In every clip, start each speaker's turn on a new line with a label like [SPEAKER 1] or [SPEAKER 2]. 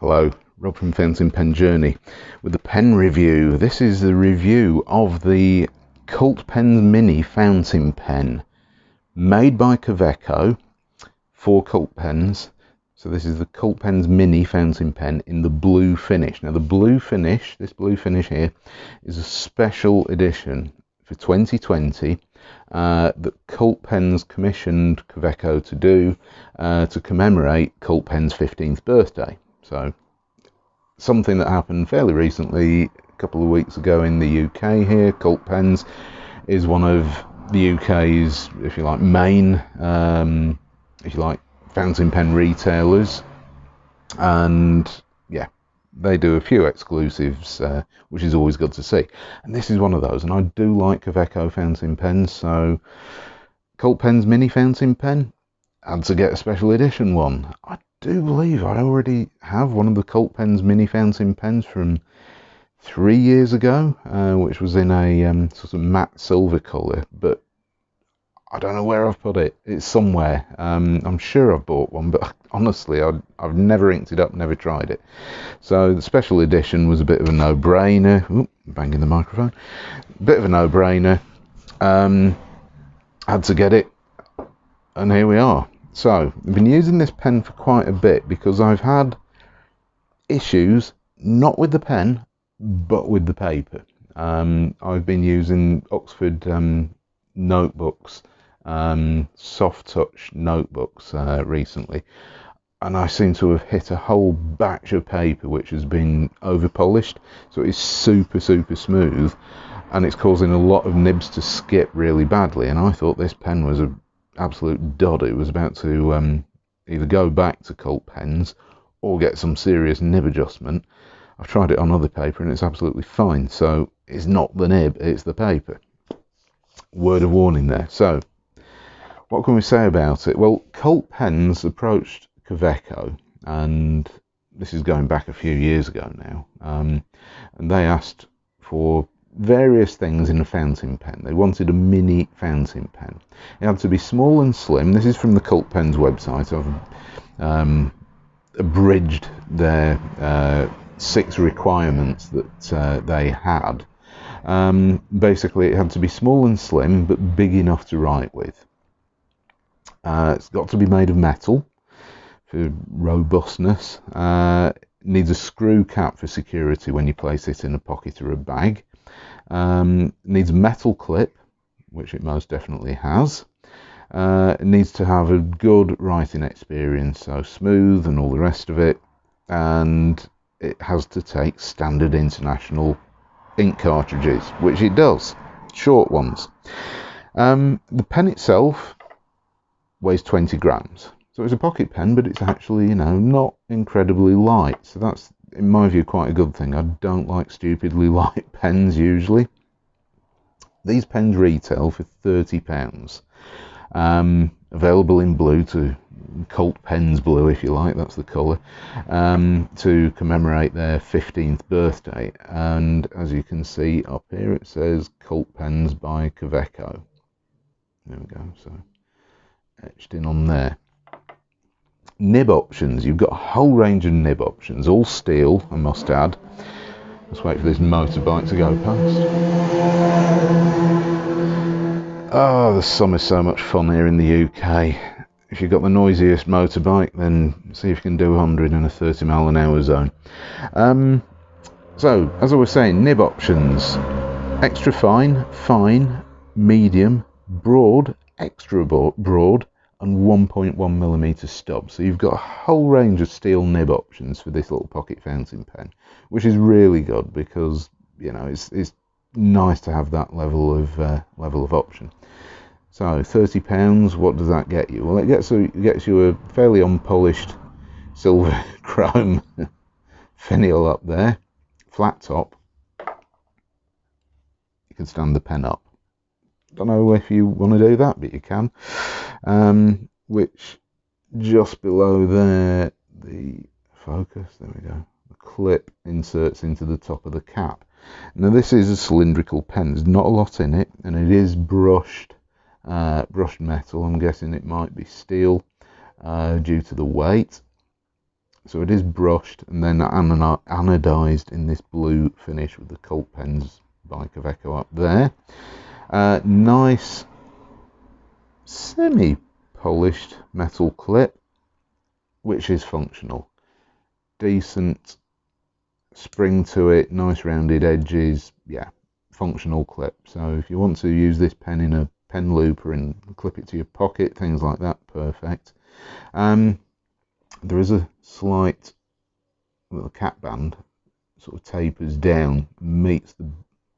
[SPEAKER 1] Hello, Rob from Fountain Pen Journey with the pen review. This is the review of the Cult Pens Mini fountain pen made by Kaweco for Cult Pens. So this is the Cult Pens Mini fountain pen in the blue finish. Now the blue finish, this blue finish here, is a special edition for 2020 that Cult Pens commissioned Kaweco to do to commemorate Cult Pens' 15th birthday. So something that happened fairly recently, a couple of weeks ago in the UK here. Cult Pens is one of the UK's, if you like, main, if you like, fountain pen retailers. And yeah, they do a few exclusives, which is always good to see. And this is one of those. And I do like Kaweco fountain pens, so Cult Pens Mini fountain pen, and to get a special edition one. I do believe I already have one of the Cult Pens Mini fountain pens from 3 years ago, which was in a sort of matte silver colour, but I don't know where I've put it. It's somewhere. I'm sure I've bought one, but honestly, I've never inked it up, never tried it. So the special edition was a bit of a no-brainer. Ooh, banging the microphone. Bit of a no-brainer. Had to get it, and here we are. So I've been using this pen for quite a bit because I've had issues, not with the pen, but with the paper. I've been using Oxford notebooks, soft touch notebooks recently, and I seem to have hit a whole batch of paper which has been over polished, so it's super smooth, and it's causing a lot of nibs to skip really badly. And I thought this pen was a absolute dud. It was about to either go back to Cult Pens or get some serious nib adjustment. I've tried it on other paper and it's absolutely fine. So it's not the nib, it's the paper. Word of warning there. So what can we say about it? Well, Cult Pens approached Kaweco, and this is going back a few years ago now, and they asked for various things in a fountain pen. They wanted a mini fountain pen. It had to be small and slim. This is from the Cult Pens website. I've abridged their 6 requirements that they had. Basically, it had to be small and slim, but big enough to write with. It's got to be made of metal for robustness. Needs a screw cap for security when you place it in a pocket or a bag. Needs a metal clip, which it most definitely has. It needs to have a good writing experience, so smooth and all the rest of it, and it has to take standard international ink cartridges, which it does, short ones. The pen itself weighs 20 grams, so it's a pocket pen, but it's actually, you know, not incredibly light, so that's, in my view, quite a good thing. I don't like stupidly light pens usually. These pens retail for £30. Available in blue, to Cult Pens blue if you like, that's the colour, to commemorate their 15th birthday. And as you can see up here, it says Cult Pens by Kaweco. There we go, so etched in on there. Nib options, you've got a whole range of nib options, all steel, I must add. Let's wait for this motorbike to go past. Oh, the summer's so much fun here in the UK. If you've got the noisiest motorbike, then see if you can do 100 in a 30 mile an hour zone. So, as I was saying, nib options. Extra fine, fine, medium, broad, extra broad, and 1.1mm stub. So you've got a whole range of steel nib options for this little pocket fountain pen, which is really good because, you know, it's nice to have that level of option. So £30, what does that get you? Well, it gets you a fairly unpolished silver chrome finial up there, flat top. You can stand the pen up. Don't know if you want to do that, but you can. Which just below there, the focus, there we go, the clip inserts into the top of the cap. Now this is a cylindrical pen, there's not a lot in it, and it is brushed metal. I'm guessing it might be steel due to the weight. So it is brushed and then anodized in this blue finish with the Cult Pens by Kaweco up there. Nice semi-polished metal clip, which is functional. Decent spring to it, nice rounded edges, yeah, functional clip. So if you want to use this pen in a pen looper and clip it to your pocket, things like that, perfect. There is a slight little cap band, sort of tapers down, meets the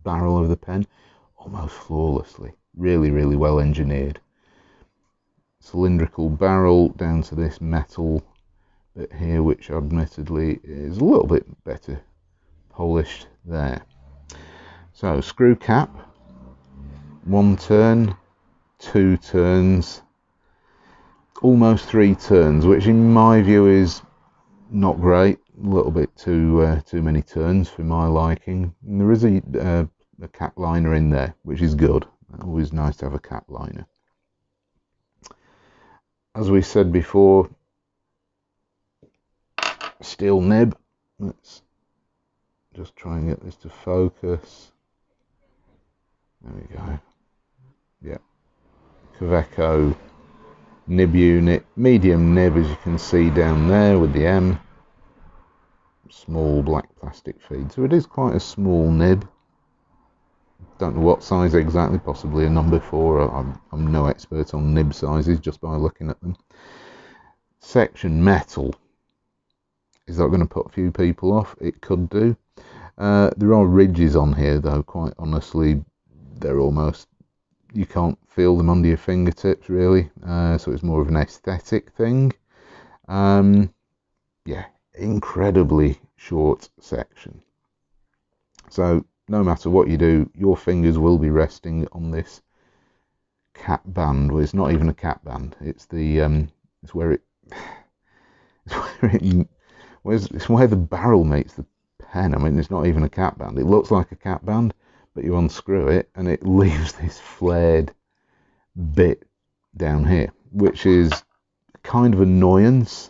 [SPEAKER 1] barrel of the pen almost flawlessly. Really, really well engineered. Cylindrical barrel down to this metal bit here, which admittedly is a little bit better polished there. So screw cap, 1 turn, 2 turns, almost 3 turns, which in my view is not great. A little bit too many turns for my liking. And there is a cap liner in there, which is good. Always nice to have a cap liner. As we said before, steel nib. Let's just try and get this to focus. There we go. Yeah, Kaweco nib unit, medium nib, as you can see down there with the M. Small black plastic feed, so it is quite a small nib. Don't know what size exactly, possibly a number 4. I'm no expert on nib sizes just by looking at them. Section metal. Is that going to put a few people off? It could do. There are ridges on here though, quite honestly. They're almost, you can't feel them under your fingertips really, so it's more of an aesthetic thing. Yeah, incredibly short section. So no matter what you do, your fingers will be resting on this cap band. Well, it's not even a cap band. It's the it's where it it's where the barrel meets the pen. I mean, it's not even a cap band. It looks like a cap band, but you unscrew it and it leaves this flared bit down here, which is kind of annoyance.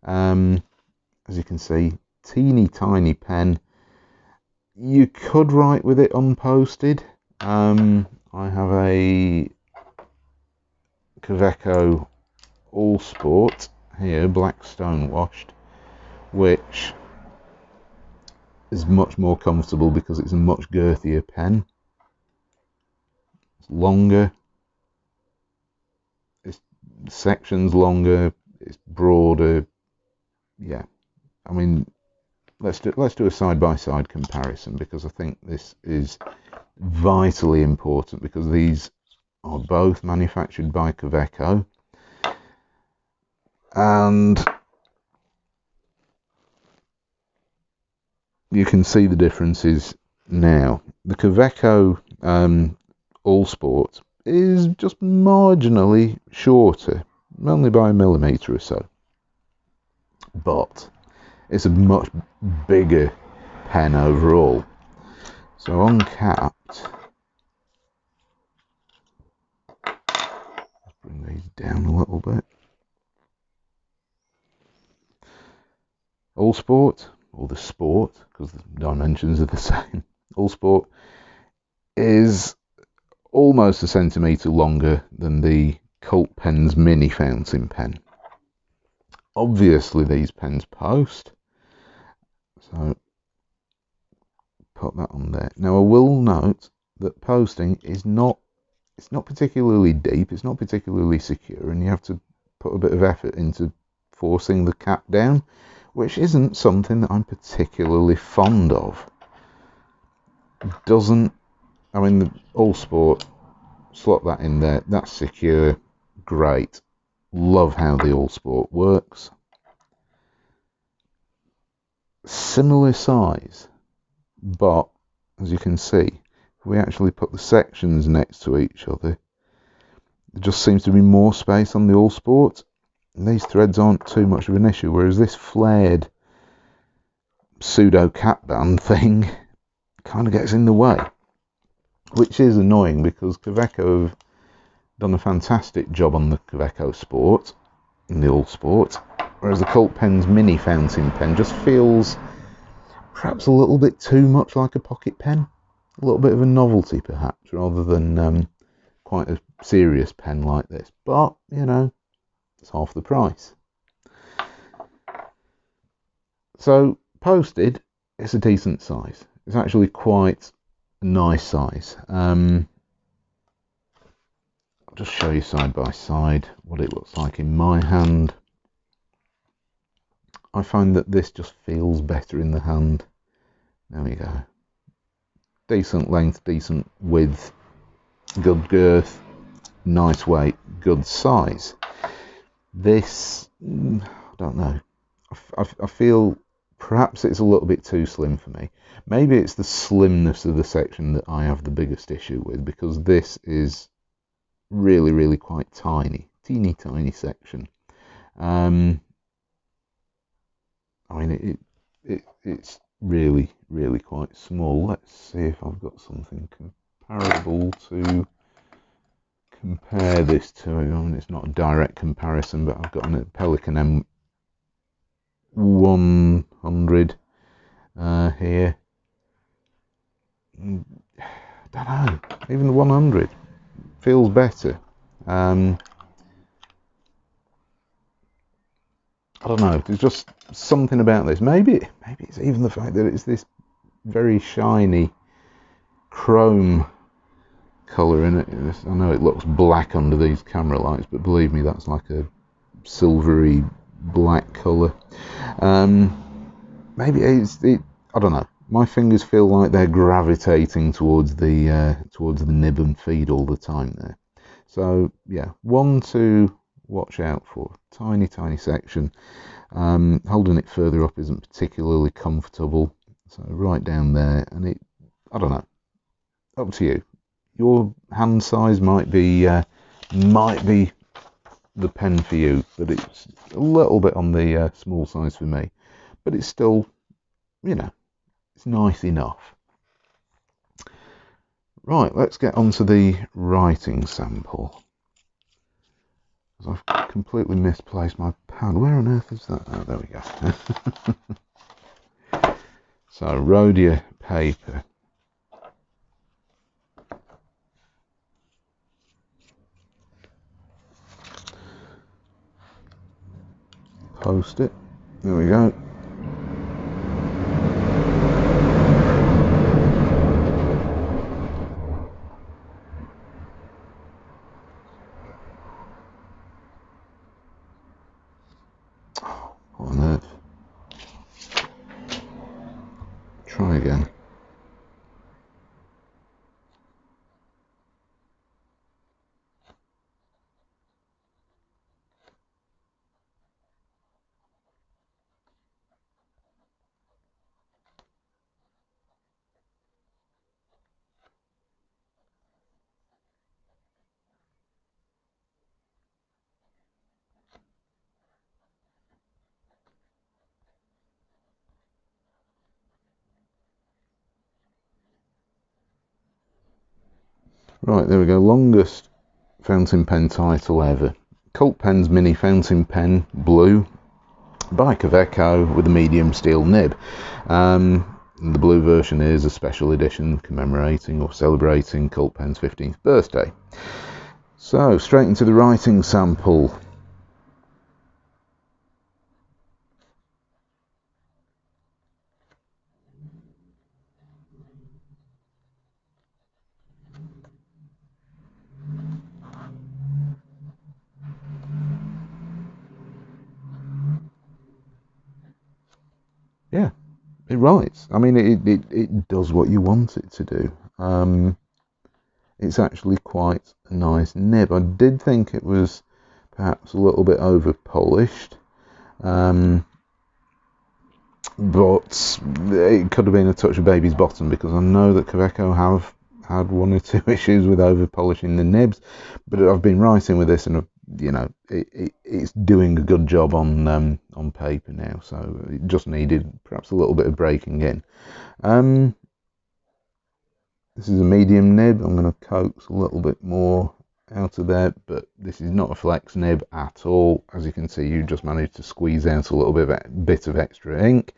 [SPEAKER 1] As you can see, teeny tiny pen. You could write with it unposted. I have a Kaweco All Sport here, black stone washed, which is much more comfortable because it's a much girthier pen. It's longer, its section's longer, it's broader. Yeah, I mean, let's do a side-by-side comparison, because I think this is vitally important, because these are both manufactured by Kaweco, and you can see the differences now. The Kaweco All Sport is just marginally shorter, only by a millimetre or so, but it's a much bigger pen overall. So uncapped, let's bring these down a little bit. All Sport, or the Sport, because the dimensions are the same. All Sport is almost a centimetre longer than the Cult Pens Mini Fountain Pen. Obviously these pens post, so put that on there. Now I will note that posting is not, it's not particularly deep, it's not particularly secure, and you have to put a bit of effort into forcing the cap down, which isn't something that I'm particularly fond of. Doesn't, I mean, the All Sport, slot that in there, that's secure, great. Love how the All Sport works. Similar size, but as you can see, if we actually put the sections next to each other, there just seems to be more space on the All Sport, and these threads aren't too much of an issue, whereas this flared pseudo cap band thing kind of gets in the way, which is annoying, because Kaweco have done a fantastic job on the Kaweco Sport, in the All Sport, whereas the Cult Pen's mini fountain pen just feels perhaps a little bit too much like a pocket pen, a little bit of a novelty perhaps, rather than quite a serious pen like this. But you know, it's half the price. So posted, it's a decent size. It's actually quite a nice size. I'll just show you side by side what it looks like in my hand. I find that this just feels better in the hand. There we go. Decent length, decent width, good girth, nice weight, good size. This, I don't know. I feel perhaps it's a little bit too slim for me. Maybe it's the slimness of the section that I have the biggest issue with, because this is really, really quite tiny. Teeny tiny section. I mean, it's really, really quite small. Let's see if I've got something comparable to compare this to. I mean, it's not a direct comparison, but I've got a Pelican M100 here. I don't know, even the 100 feels better. I don't know, there's just something about this. Maybe it's even the fact that it's this very shiny chrome colour in it. I know it looks black under these camera lights, but believe me, that's like a silvery black colour. Maybe I don't know. My fingers feel like they're gravitating towards the nib and feed all the time there. So yeah, one to watch out for. Tiny, tiny section. Holding it further up isn't particularly comfortable. So right down there, and I don't know. Up to you. Your hand size might be the pen for you, but it's a little bit on the small size for me. But it's still, you know, it's nice enough. Right, let's get onto the writing sample. I've completely misplaced my pad. Where on earth is that? Oh, there we go. So, Rhodia paper. Post it. There we go. What on earth? Try again. Right, there we go. Longest fountain pen title ever. Cult Pen's Mini Fountain Pen, blue, by Kaweco with a medium steel nib. The blue version is a special edition commemorating or celebrating Cult Pen's 15th birthday. So, straight into the writing sample. Yeah, it writes. I mean, it does what you want it to do. It's actually quite a nice nib. I did think it was perhaps a little bit over polished, but it could have been a touch of baby's bottom, because I know that Kaweco have had one or two issues with over polishing the nibs, but I've been writing with this, and you know, it's doing a good job on paper now, so it just needed perhaps a little bit of breaking in. This is a medium nib. I'm going to coax a little bit more out of there, but this is not a flex nib at all. As you can see, you just managed to squeeze out a little bit of extra ink.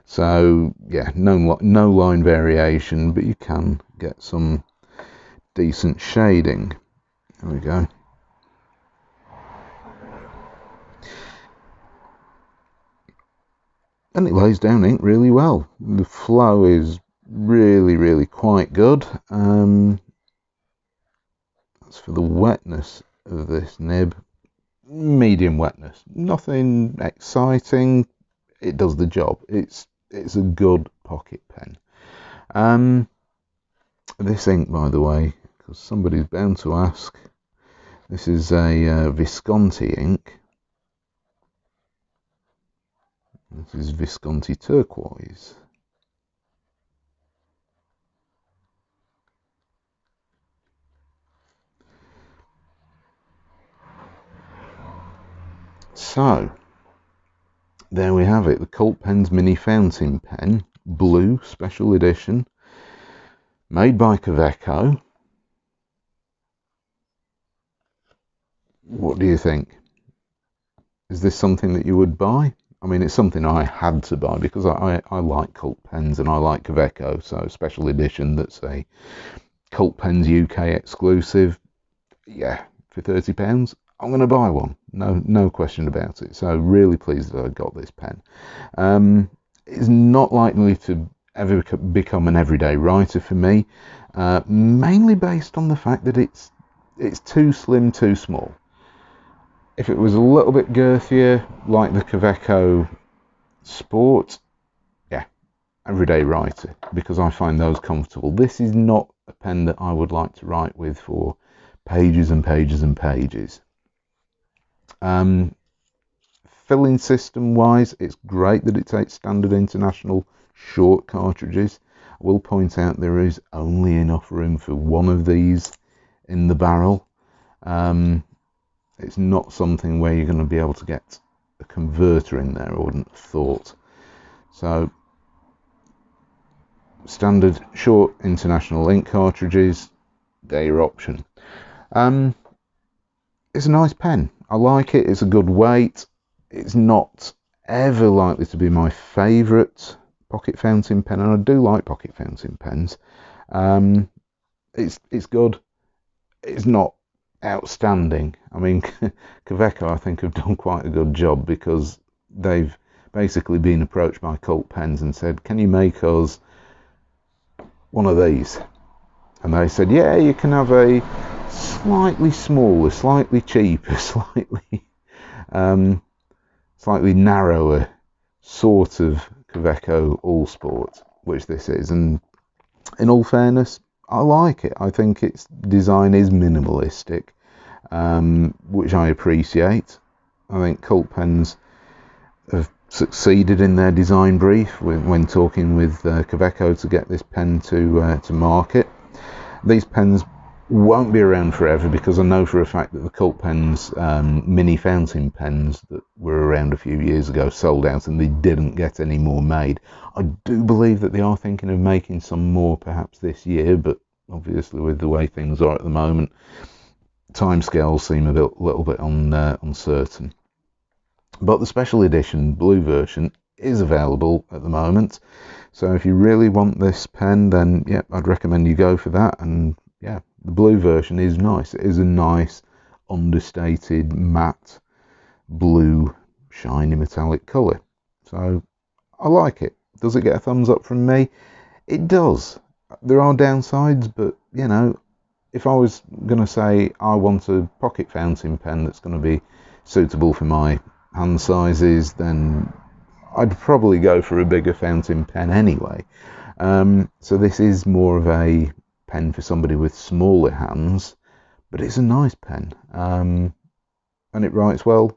[SPEAKER 1] So yeah, no line variation, but you can get some decent shading. There we go. And it lays down ink really well. The flow is really quite good. As for the wetness of this nib, medium wetness, nothing exciting. It does the job. It's a good pocket pen. This ink, by the way, because somebody's bound to ask, this is a Visconti ink. This is Visconti turquoise. So there we have it, the Cult Pens Mini Fountain Pen, blue, special edition, made by Kaweco. What do you think? Is this something that you would buy? I mean, it's something I had to buy because I like Cult Pens and I like Kaweco, so special edition that's a Cult Pens UK exclusive. Yeah, for £30, I'm going to buy one. No question about it. So really pleased that I got this pen. It's not likely to ever become an everyday writer for me, mainly based on the fact that it's too slim, too small. If it was a little bit girthier, like the Kaweco Sport, yeah, everyday writer, because I find those comfortable. This is not a pen that I would like to write with for pages and pages and pages. Filling system wise, it's great that it takes standard international short cartridges. I will point out there is only enough room for one of these in the barrel. It's not something where you're going to be able to get a converter in there, I wouldn't have thought. So standard short international ink cartridges, they're your option. It's a nice pen. I like it. It's a good weight. It's not ever likely to be my favourite pocket fountain pen, and I do like pocket fountain pens. It's good. It's not outstanding. I mean, Kaweco I think have done quite a good job, because they've basically been approached by Cult Pens and said, can you make us one of these? And they said, yeah, you can have a slightly smaller, slightly cheaper, slightly narrower sort of Kaweco All Sport, which this is. And in all fairness, I like it. I think its design is minimalistic, which I appreciate. I think Cult Pens have succeeded in their design brief when talking with Kaweco to get this pen to market. These pens won't be around forever, because I know for a fact that the Cult Pens mini fountain pens that were around a few years ago sold out, and they didn't get any more made. I do believe that they are thinking of making some more perhaps this year, but obviously with the way things are at the moment, timescales seem a little bit uncertain. But the special edition blue version is available at the moment, so if you really want this pen, then yeah, I'd recommend you go for that. And yeah, the blue version is nice. It is a nice understated matte blue shiny metallic colour, so I like it. Does it get a thumbs up from me? It does. There are downsides, but you know, if I was going to say I want a pocket fountain pen that's going to be suitable for my hand sizes, then I'd probably go for a bigger fountain pen anyway. So this is more of a pen for somebody with smaller hands, but it's a nice pen, and it writes well.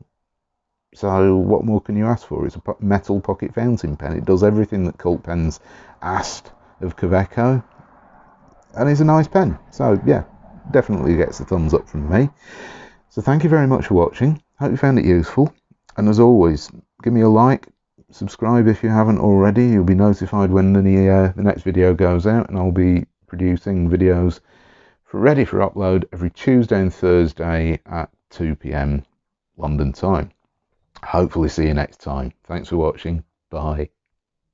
[SPEAKER 1] So what more can you ask for? It's a metal pocket fountain pen. It does everything that Cult Pens asked of Kaweco, and it's a nice pen. So yeah, definitely gets a thumbs up from me. So thank you very much for watching. Hope you found it useful, and as always, give me a like, subscribe if you haven't already. You'll be notified when the next video goes out, and I'll be producing videos ready for upload every Tuesday and Thursday at 2 p.m. London time. Hopefully see you next time. Thanks for watching. Bye.